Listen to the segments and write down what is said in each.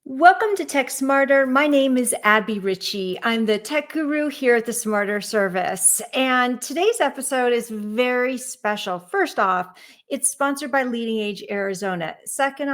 Welcome to Tech Smarter. My name is Abby Ritchie. I'm the tech guru here at the Smarter Service. And today's episode is very special. First off, it's sponsored by Leading Age Arizona. Second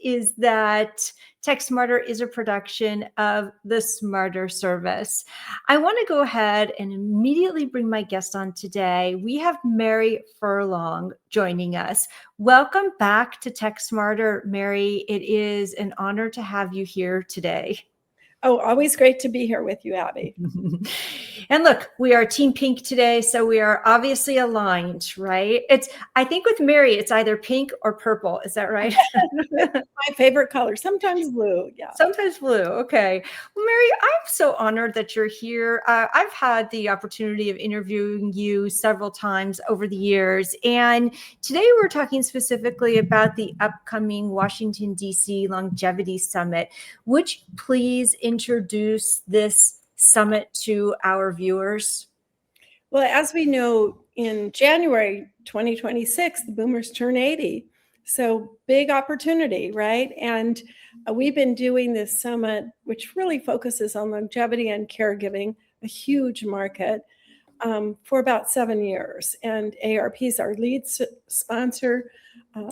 is that Tech Smarter is a production of the Smarter Service. I want to go ahead and immediately bring my guest on today. We have Mary Furlong joining us. Welcome back to Tech Smarter, Mary. It is an honor to have you here today. Oh, always great to be here with you, Abby. And look, we are Team Pink today, so we are obviously aligned, right? I think with Mary, it's either pink or purple. Is that right? My favorite color, sometimes blue. Yeah. Sometimes blue. Okay. Well, Mary, I'm so honored that you're here. I've had the opportunity of interviewing you several times over the years. And today we're talking specifically about the upcoming Washington, D.C. Longevity Summit. Would you please introduce this summit to our viewers? Well, as we know, in January 2026, the boomers turn 80. So big opportunity, right? And we've been doing this summit, which really focuses on longevity and caregiving, a huge market, for about 7 years. And ARP is our lead sponsor.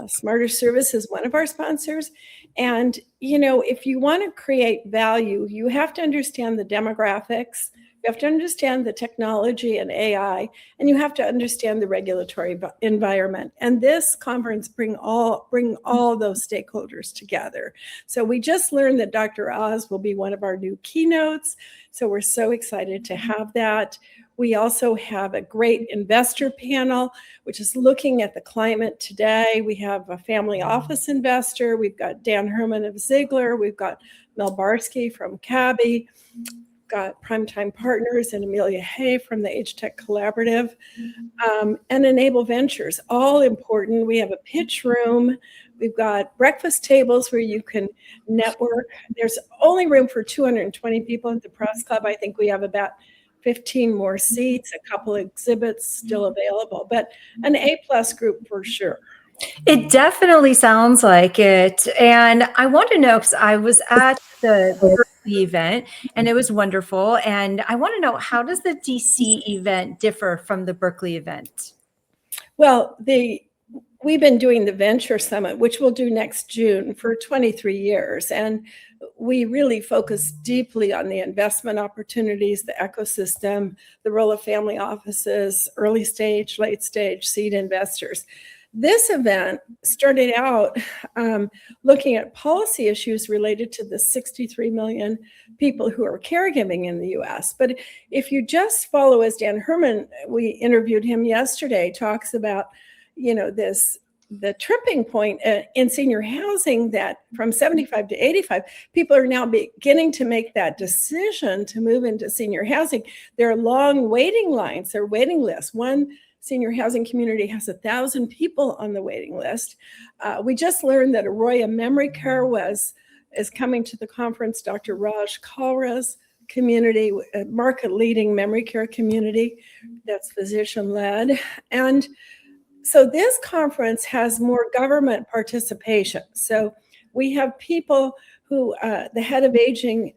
Smarter Service is one of our sponsors. And, if you want to create value, you have to understand the demographics. You have to understand the technology and AI, and you have to understand the regulatory environment. And this conference bring all those stakeholders together. So we just learned that Dr. Oz will be one of our new keynotes. So we're so excited to have that. We also have a great investor panel, which is looking at the climate today. We have a family office investor. We've got Dan Herman of Ziegler. We've got Mel Barsky from Cabby. Got Primetime Partners and Amelia Hay from the AgeTech Collaborative, and Enable Ventures, all important. We have a pitch room. We've got breakfast tables where you can network. There's only room for 220 people at the press club. I think we have about 15 more seats, a couple of exhibits still available, but an A+ group for sure. It definitely sounds like it. And I want to know, because I was at the Berkeley event and it was wonderful. And I want to know, how does the DC event differ from the Berkeley event? Well, we've been doing the Venture Summit, which we'll do next June, for 23 years. And we really focus deeply on the investment opportunities, the ecosystem, the role of family offices, early stage, late stage, seed investors. This event started out looking at policy issues related to the 63 million people who are caregiving in the US. But if you just follow, as Dan Herman, we interviewed him yesterday, talks about, the tripping point in senior housing, that from 75 to 85, people are now beginning to make that decision to move into senior housing. There are long waiting lines, there are waiting lists. One senior housing community has 1,000 people on the waiting list. We just learned that Arroyo Memory Care is coming to the conference. Dr. Raj Kalra's community, a market-leading memory care community that's physician-led. And so this conference has more government participation. So we have people who, the head of aging,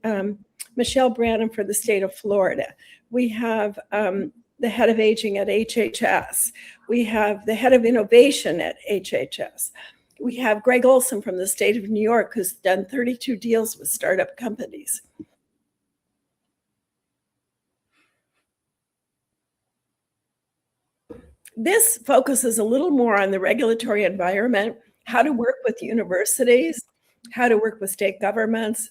Michelle Branham for the state of Florida. We have the head of aging at HHS. We have the head of innovation at HHS. We have Greg Olson from the state of New York, who's done 32 deals with startup companies. This focuses a little more on the regulatory environment, how to work with universities, how to work with state governments,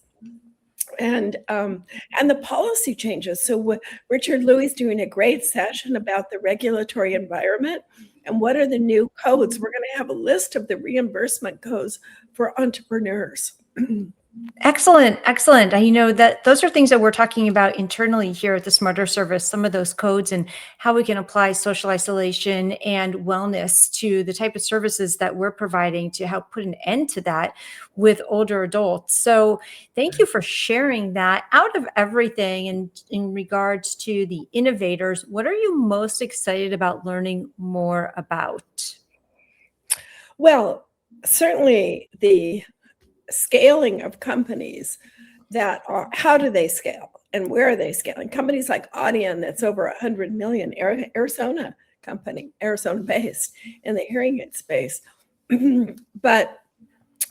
and the policy changes. So Richard Louis doing a great session about the regulatory environment and what are the new codes. We're going to have a list of the reimbursement codes for entrepreneurs. Excellent. Excellent. That those are things that we're talking about internally here at the Smarter Service, some of those codes and how we can apply social isolation and wellness to the type of services that we're providing to help put an end to that with older adults. So thank you for sharing that. Out of everything, and in regards to the innovators, what are you most excited about learning more about? Well, certainly the scaling of companies that are, how do they scale and where are they scaling? Companies like Audion, that's over 100 million, Arizona company, Arizona based in the hearing aid space. But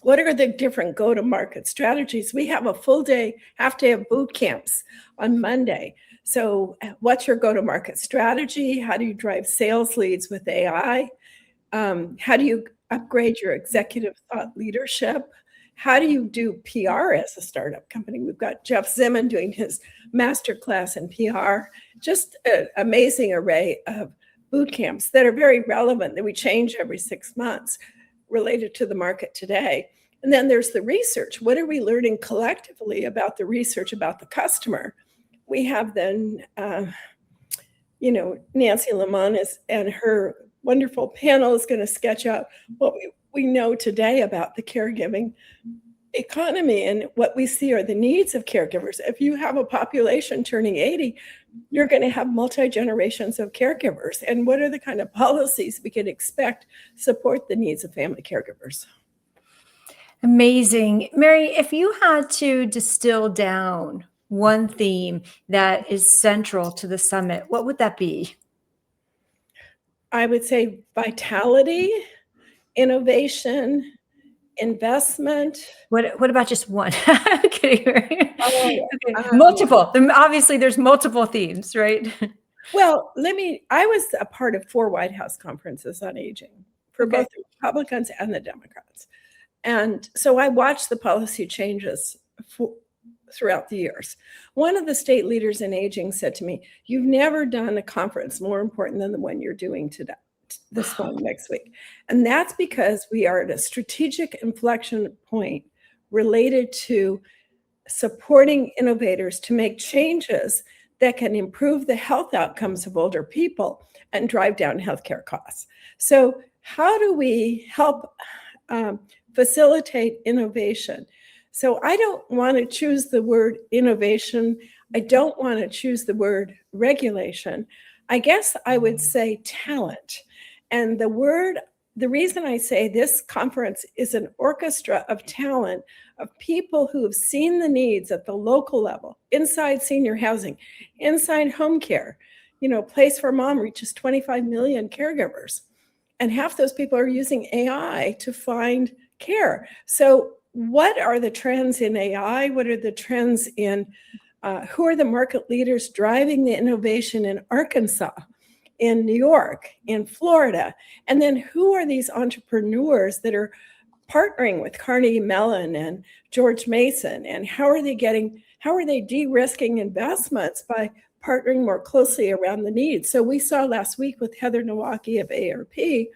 what are the different go-to-market strategies? We have a full day, half day of boot camps on Monday. So what's your go-to-market strategy? How do you drive sales leads with AI? How do you upgrade your executive thought leadership? How do you do PR as a startup company? We've got Jeff Zimmon doing his masterclass in PR. Just an amazing array of boot camps that are very relevant, that we change every 6 months, related to the market today. And then there's the research. What are we learning collectively about the research about the customer? We have then, Nancy Lamont and her wonderful panel is going to sketch out what we know today about the caregiving economy, and what we see are the needs of caregivers. If you have a population turning 80, you're going to have multi-generations of caregivers. And what are the kind of policies we can expect support the needs of family caregivers? Amazing. Mary, if you had to distill down one theme that is central to the summit, what would that be? I would say vitality, innovation, investment. What about just one? I'm kidding. Right? Oh, Okay. Multiple. Obviously, there's multiple themes, right? Well, I was a part of 4 White House conferences on aging for both the Republicans and the Democrats. And so I watched the policy changes throughout the years. One of the state leaders in aging said to me, "You've never done a conference more important than the one you're doing today, this one next week." And that's because we are at a strategic inflection point related to supporting innovators to make changes that can improve the health outcomes of older people and drive down healthcare costs. So how do we help facilitate innovation? So I don't want to choose the word innovation. I don't want to choose the word regulation. I guess I would say talent. And the reason I say this conference is an orchestra of talent, of people who have seen the needs at the local level, inside senior housing, inside home care. Place for Mom reaches 25 million caregivers. And half those people are using AI to find care. So what are the trends in AI? What are the trends in, who are the market leaders driving the innovation in Arkansas, in New York, in Florida? And then who are these entrepreneurs that are partnering with Carnegie Mellon and George Mason? And how are they de-risking investments by partnering more closely around the needs? So we saw last week with Heather Nowacki of ARP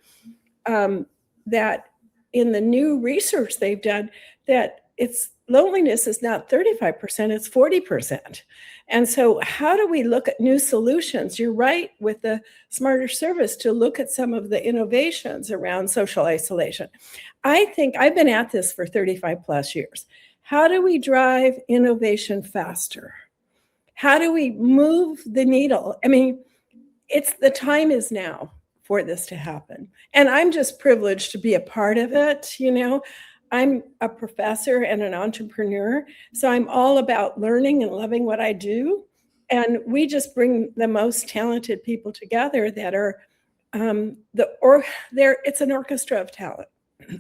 that in the new research they've done, that loneliness is not 35%, it's 40%. And so how do we look at new solutions? You're right with the Smarter Service to look at some of the innovations around social isolation. I think I've been at this for 35 plus years. How do we drive innovation faster? How do we move the needle? I mean, the time is now for this to happen. And I'm just privileged to be a part of it. I'm a professor and an entrepreneur, so I'm all about learning and loving what I do. And we just bring the most talented people together that are it's an orchestra of talent.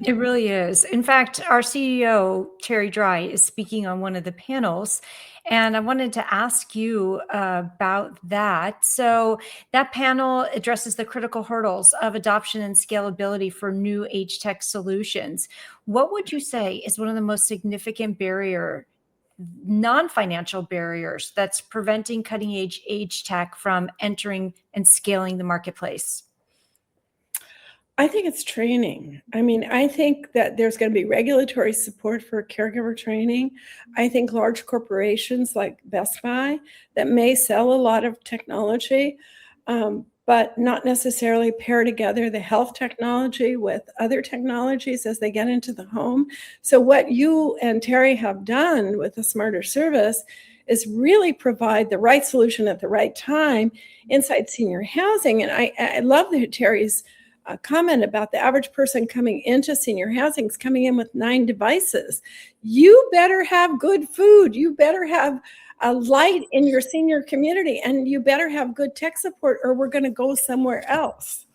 It really is. In fact, our CEO, Terry Dry, is speaking on one of the panels, and I wanted to ask you about that. So that panel addresses the critical hurdles of adoption and scalability for new age tech solutions. What would you say is one of the most significant non-financial barriers that's preventing cutting edge age tech from entering and scaling the marketplace? I think it's training. I mean, I think that there's going to be regulatory support for caregiver training. I think large corporations like Best Buy that may sell a lot of technology, but not necessarily pair together the health technology with other technologies as they get into the home. So what you and Terry have done with the Smarter Service is really provide the right solution at the right time inside senior housing. And I love that Terry's comment about the average person coming into senior housing is coming in with 9 devices. You better have good food. You better have a light in your senior community, and you better have good tech support, or we're going to go somewhere else.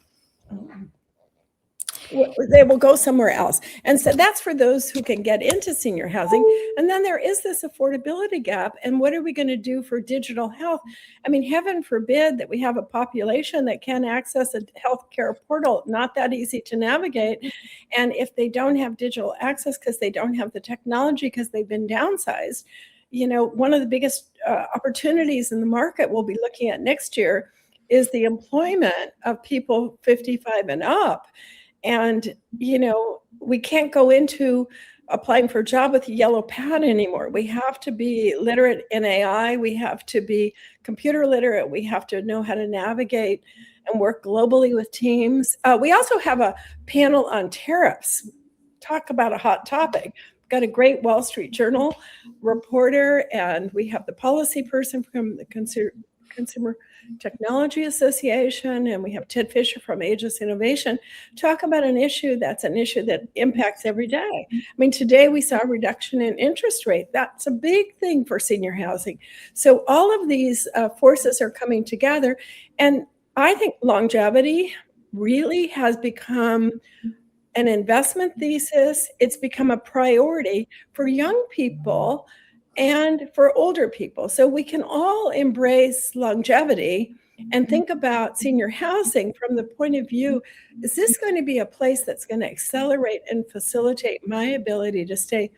They will go somewhere else. And so that's for those who can get into senior housing. And then there is this affordability gap. And what are we going to do for digital health? I mean, heaven forbid that we have a population that can't access a healthcare portal, not that easy to navigate. And if they don't have digital access because they don't have the technology because they've been downsized, one of the biggest opportunities in the market we'll be looking at next year is the employment of people 55 and up. And, we can't go into applying for a job with a yellow pad anymore. We have to be literate in AI. We have to be computer literate. We have to know how to navigate and work globally with teams. We also have a panel on tariffs. Talk about a hot topic. We've got a great Wall Street Journal reporter, and we have the policy person from the Consumer Technology Association, and we have Ted Fisher from Aegis Innovation talk about an issue that impacts every day. I mean, today we saw a reduction in interest rate. That's a big thing for senior housing. So all of these forces are coming together, and I think longevity really has become an investment thesis. It's become a priority for young people and for older people. So we can all embrace longevity and think about senior housing from the point of view, is this going to be a place that's going to accelerate and facilitate my ability to stay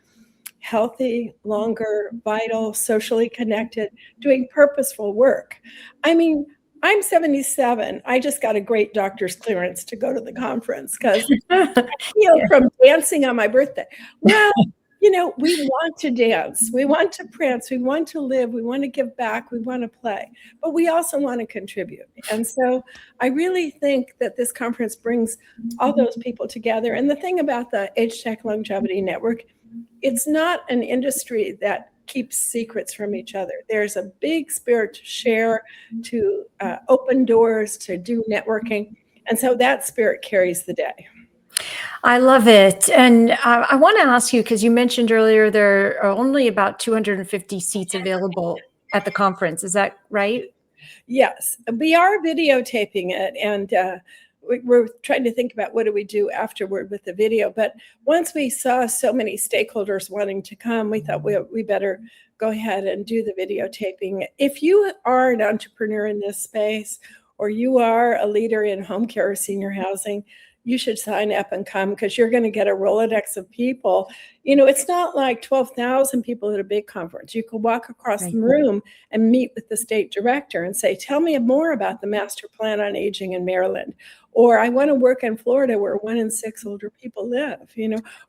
healthy, longer, vital, socially connected, doing purposeful work? I mean, I'm 77. I just got a great doctor's clearance to go to the conference because I feel from dancing on my birthday. Well, we want to dance, we want to prance, we want to live, we want to give back, we want to play, but we also want to contribute. And so I really think that this conference brings all those people together. And the thing about the AgeTech Longevity Network, it's not an industry that keeps secrets from each other. There's a big spirit to share, to open doors, to do networking. And so that spirit carries the day. I love it. And I want to ask you, because you mentioned earlier there are only about 250 seats available at the conference. Is that right? Yes, we are videotaping it, and we're trying to think about what do we do afterward with the video. But once we saw so many stakeholders wanting to come, we thought we better go ahead and do the videotaping. If you are an entrepreneur in this space, or you are a leader in home care or senior housing, you should sign up and come, because you're going to get a Rolodex of people. It's not like 12,000 people at a big conference. You can walk across the room and meet with the state director and say, tell me more about the master plan on aging in Maryland. Or I want to work in Florida where 1 in 6 older people live,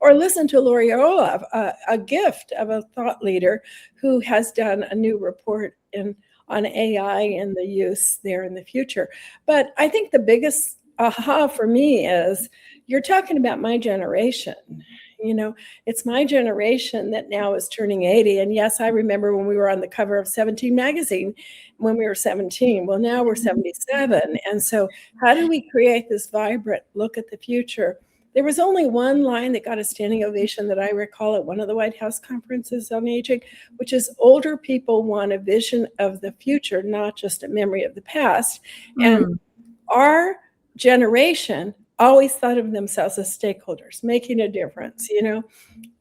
or listen to Lori Orlov, a gift of a thought leader who has done a new report on AI and the use there in the future. But I think the biggest aha for me is you're talking about my generation. It's my generation that now is turning 80. And yes, I remember when we were on the cover of 17 magazine when we were 17. Well, now we're 77. And so how do we create this vibrant look at the future? There was only one line that got a standing ovation that I recall at one of the White House conferences on aging, which is older people want a vision of the future, not just a memory of the past. And our generation always thought of themselves as stakeholders, making a difference.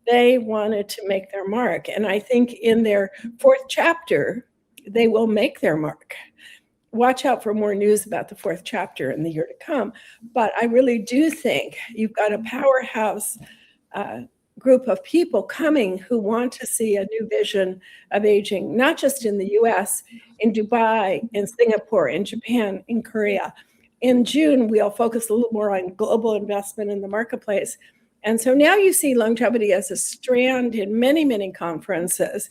They wanted to make their mark. And I think in their 4th chapter, they will make their mark. Watch out for more news about the 4th chapter in the year to come. But I really do think you've got a powerhouse group of people coming who want to see a new vision of aging, not just in the US, in Dubai, in Singapore, in Japan, in Korea. In June, we'll focus a little more on global investment in the marketplace. And so now you see longevity as a strand in many, many conferences.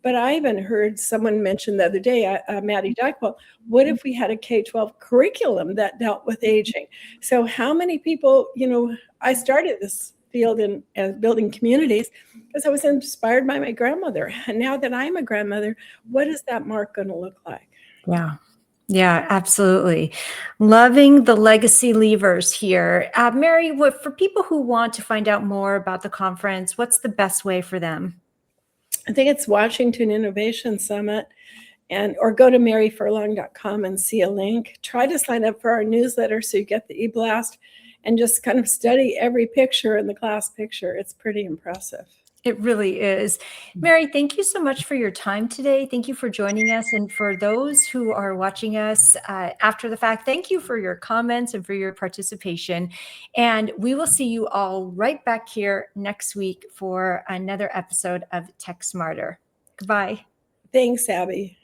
But I even heard someone mention the other day, Maddie Dykewell, what if we had a K-12 curriculum that dealt with aging? So how many people, I started this field in building communities because I was inspired by my grandmother. And now that I'm a grandmother, what is that mark going to look like? Yeah. Yeah, absolutely. Loving the legacy leavers here. Mary, for people who want to find out more about the conference, what's the best way for them? I think it's Washington Innovation Summit, and or go to maryfurlong.com and see a link. Try to sign up for our newsletter so you get the e-blast, and just kind of study every picture in the class picture. It's pretty impressive. It really is. Mary, thank you so much for your time today. Thank you for joining us. And for those who are watching us after the fact, thank you for your comments and for your participation. And we will see you all right back here next week for another episode of Tech Smarter. Goodbye. Thanks, Abby.